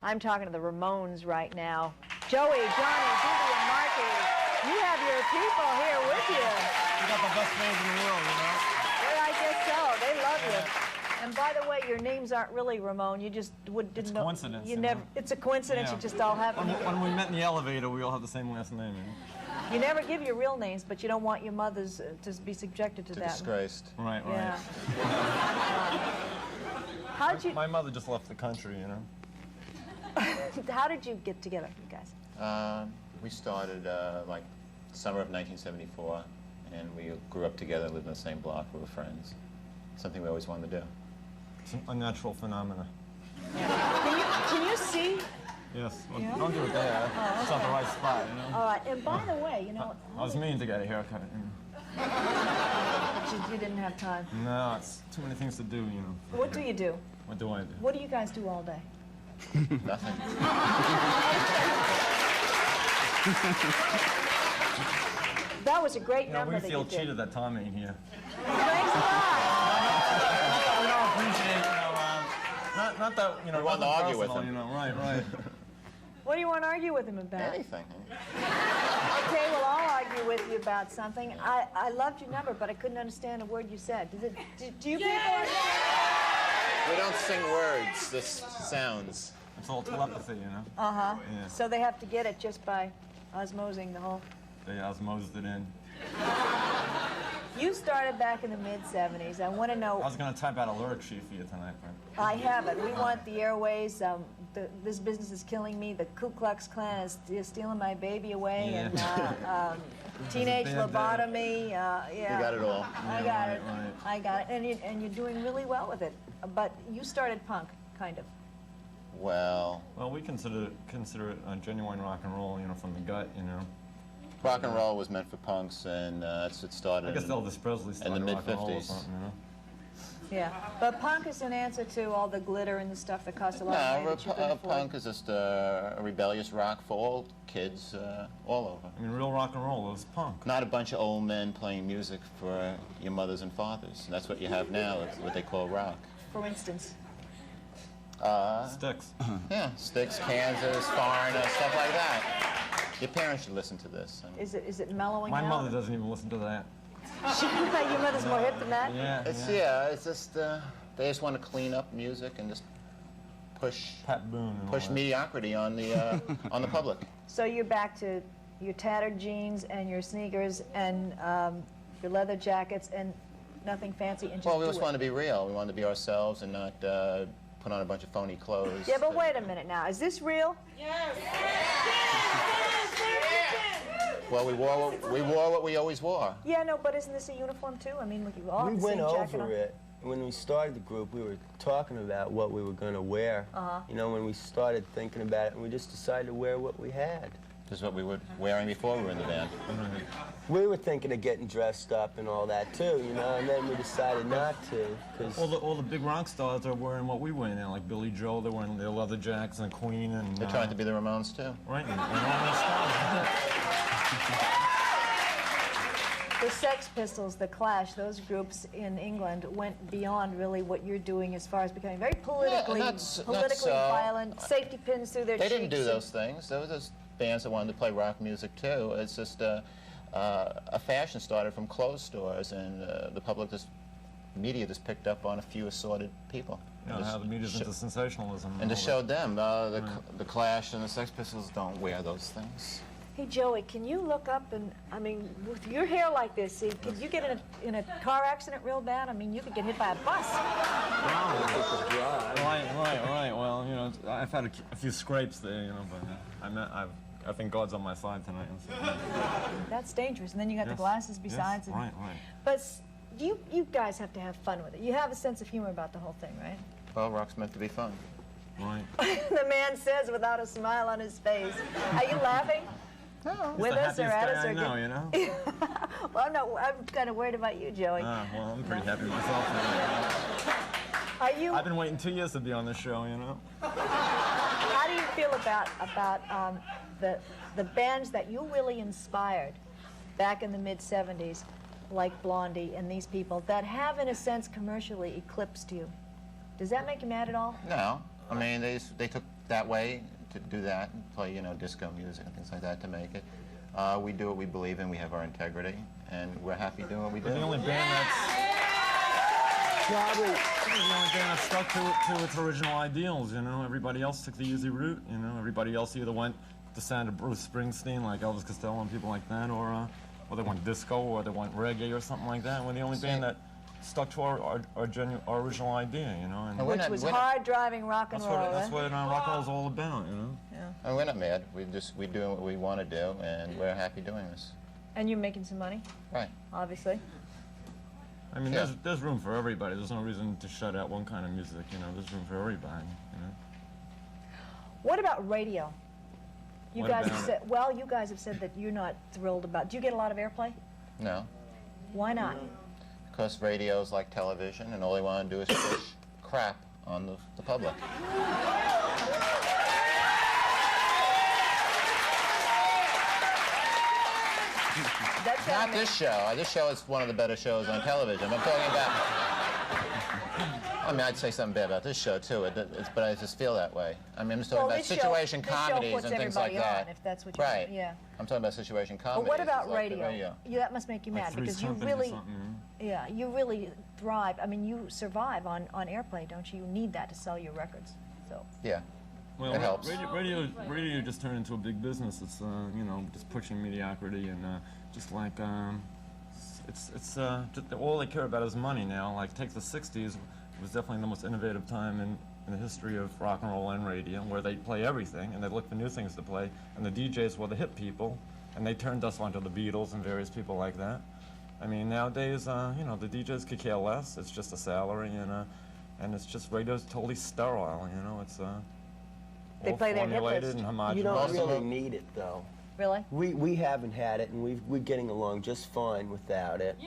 I'm talking to the Ramones right now. Joey, Johnny, Judy, and Marky, you have your people here with you. You got the best fans in the world, you know? Well, I guess so. They love you. And by the way, your names aren't really Ramone. You just didn't know. It's a coincidence. You never. It's a coincidence. Yeah. It just all happened. When we met in the elevator, we all have the same last name. You know? You never give your real names, but you don't want your mothers to be subjected to that. Disgraced. Right, right. Yeah. How'd you? My mother just left the country, you know? How did you get together, you guys? We started like summer of 1974, and we grew up together, lived in the same block, we were friends. Something we always wanted to do. It's a natural phenomena. Can you see? Yes. Well, Yeah? don't do it there. Oh, It's not the right spot, you know? All right. And by the way, you know. I was meaning to get a haircut. You know? But you didn't have time. No, it's too many things to do, you know. What do you do? What do I do? What do you guys do all day? Nothing. That was a great You know, number we that feel you did. cheated that Tom ain't here. Thanks a lot. We don't appreciate, you know, not that, you know, We wanted to argue with personal, him. You know, right, right. What do you want to argue with him about? Anything. Okay, well, I'll argue with you about something. I loved your number, but I couldn't understand a word you said. Do you people understand? We don't sing words, just sounds. It's all telepathy, you know? Uh-huh. Yeah. So they have to get it just by osmosing the whole... They osmosed it in. You started back in the mid-'70s. I want to I know... was going to type out a lyric sheet for you tonight, but... I have it. We want the airways. This business is killing me. The Ku Klux Klan is stealing my baby away. Yeah. And teenage It's a bad day. lobotomy. Yeah. You got it all. I Yeah, got right, it. right. I got it. And you're doing really well with it. But you started punk, kind of. Well, Well, we consider it genuine rock and roll, you know, from the gut, you know. rock and roll was meant for punks, and it started I guess Elvis Presley started the rock and roll or mid-'50s. something, you know. Yeah. But punk is an answer to all the glitter and the stuff that costs a lot of money No, that you can afford. punk is just a rebellious rock for all kids all over. I mean, real rock and roll is punk. Not a bunch of old men playing music for your mothers and fathers. And that's what you have now. It's what they call rock. For instance. Sticks. Yeah, Styx, Kansas, Foreigner, stuff like that. Your parents should listen to this. Is it mellowing My out? mother doesn't even listen to that. Your mother's more hip than that? Yeah, It's just they just want to clean up music and just push Pat Boone and all push that. mediocrity on the on the public. So you're back to your tattered jeans and your sneakers and your leather jackets and nothing fancy and just Well, we do just it. wanted to be real. We wanted to be ourselves and not put on a bunch of phony clothes. Yeah, but wait a minute now. Is this real? Well, we wore what we always wore. Yeah, no, but isn't this a uniform too? I mean, we all have We the same went jacket on. over it. When we started the group, we were talking about what we were going to wear. You know, when we started thinking about it, and we just decided to wear what we had. This is what we were wearing before we were in the band. We were thinking of getting dressed up and all that too, you know, and then we decided not to, because All the big rock stars are wearing what we wear now, like Billy Joel. They're wearing their leather jackets and Queen and. They're trying to be the Ramones too. Right, and all those stars. The Sex Pistols, the Clash, those groups in England went beyond really what you're doing as far as becoming very politically not so. violent, safety pins through their They cheeks. didn't do those things. There were just bands that wanted to play rock music too. It's just a fashion started from clothes stores, and the public media just picked up on a few assorted people. You know, how the media's into sensationalism. And all just that. showed them the Clash and the Sex Pistols don't wear those things. Hey, Joey, can you look up and, I mean, with your hair like this, see, could you get in a car accident real bad? I mean, you could get hit by a bus. Right. Well, you know, I've had a few scrapes there, you know, but I think God's on my side tonight. That's dangerous. And then you got the Yes, glasses besides. Yes, and, right. But you guys have to have fun with it. You have a sense of humor about the whole thing, right? Well, rock's meant to be fun. Right. The man says without a smile on his face. Are you laughing? No. With He's us the or happiest at us? guy Or I know, you know? Well, I'm kind of worried about you, Joey. Well, I'm pretty happy with myself. Are you? I've been waiting 2 years to be on this show, you know? How do you feel about the bands that you really inspired back in the mid-'70s, like Blondie and these people, that have, in a sense, commercially eclipsed you? Does that make you mad at all? No. I mean, they took that way, to do that, and play, you know, disco music and things like that to make it. We do what we believe in, we have our integrity, and we're happy doing what we do. We're the only band that's Probably. the only band that stuck to its original ideals, you know. Everybody else took the easy route, you know. Everybody else either went the sound of Bruce Springsteen, like Elvis Costello and people like that, or they went disco, or they went reggae or something like that. And we're the only band that stuck to our original idea, you know. And Which was hard-driving rock and roll, that's what rock and roll is all about, you know. Yeah. And we're not mad. We're doing what we want to do, and we're happy doing this. And you're making some money, Right. obviously. I mean, Yeah. there's room for everybody. There's no reason to shut out one kind of music, you know. There's room for everybody, you know. What about radio? You What guys about have said, well, you guys have said that you're not thrilled about. Do you get a lot of airplay? No. Why not? Because radio's like television, and all they want to do is push crap on the public. That's Not this show. This show is one of the better shows on television. I'm talking about... I mean, I'd say something bad about this show, too, but I just feel that way. I mean, I'm just talking about situation comedies and things like that. On, if that's what you Right. want. Yeah. I'm talking about situation comedies. But what about like the radio? Yeah, that must make you Like mad Three's because you Company or really, something, you know? yeah, you really thrive. I mean, you survive on airplay, don't you? You need that to sell your records. So. Yeah. Well, It helps. Radio just turned into a big business. It's you know, just pushing mediocrity and just like it's just, all they care about is money now. Like take the '60s, it was definitely the most innovative time in the history of rock and roll and radio, where they play everything and they look for new things to play. And the DJs were the hip people, and they turned us onto the Beatles and various people like that. I mean, nowadays, you know, the DJs could care less. It's just a salary, and it's just radio's totally sterile. You know, it's They all play their hit formulated list. and You homogenous. don't really need it, though. Really? We haven't had it, and we're getting along just fine without it.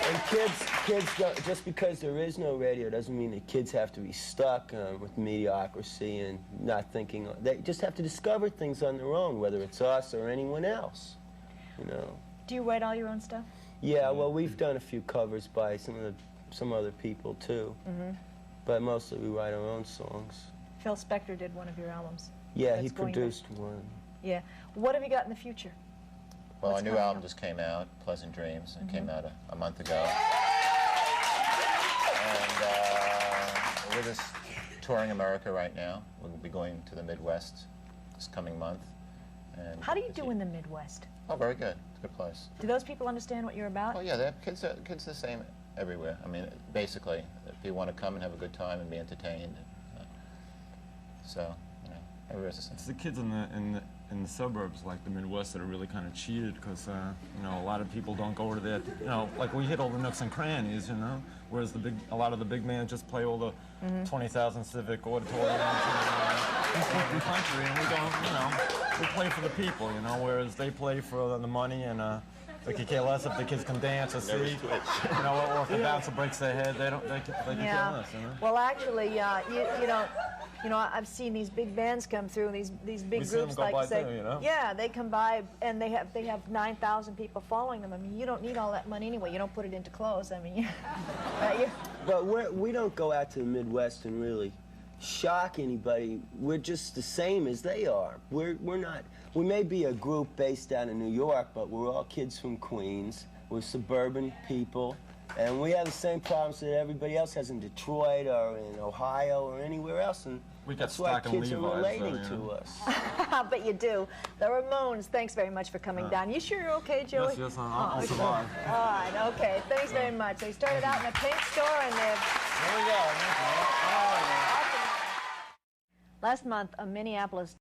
And kids don't, just because there is no radio doesn't mean that kids have to be stuck with mediocrity and not thinking. They just have to discover things on their own, whether it's us or anyone else. You know. Do you write all your own stuff? Yeah, well, we've done a few covers by some other people too, but mostly we write our own songs. Phil Spector did one of your albums. Yeah, That's he going produced one. Yeah. What have you got in the future? Well, What's our new coming album up? just came out, Pleasant Dreams. It came out a month ago. And we're just touring America right now. We'll be going to the Midwest this coming month. And How do you do in the Midwest? Oh, very good. It's a good place. Do those people understand what you're about? Oh, yeah, kids are the same everywhere. I mean, basically, if you want to come and have a good time and be entertained. So, you know, everywhere's the same. It's the kids in the suburbs, like the Midwest, that are really kind of cheated because you know, a lot of people don't go to that. You know, like we hit all the nooks and crannies, you know, whereas a lot of the big bands just play all the 20,000 civic auditoriums in the country, and we don't, you know, we play for the people, you know, whereas they play for the money and. They could care less if the kids can dance or see, you know, or if the bouncer breaks their head, they can care less, you know. Well, actually, you know, I've seen these big bands come through, these big We see them groups go like by say, too, you know? yeah, they come by and they have 9,000 people following them. I mean, you don't need all that money anyway. You don't put it into clothes. I mean, But we don't go out to the Midwest and really shock anybody. We're just the same as they are. We're not. We may be a group based out of New York, but we're all kids from Queens. We're suburban people, and we have the same problems that everybody else has in Detroit or in Ohio or anywhere else. And We got that's why stock in kids are Levi's, relating though, to us. but you do. The Ramones, thanks very much for coming down. You sure you're okay, Joey? Yes, I'll okay. survive. All right, okay. Thanks very much. They started out in a paint store and they've... There we go. Last month, a Minneapolis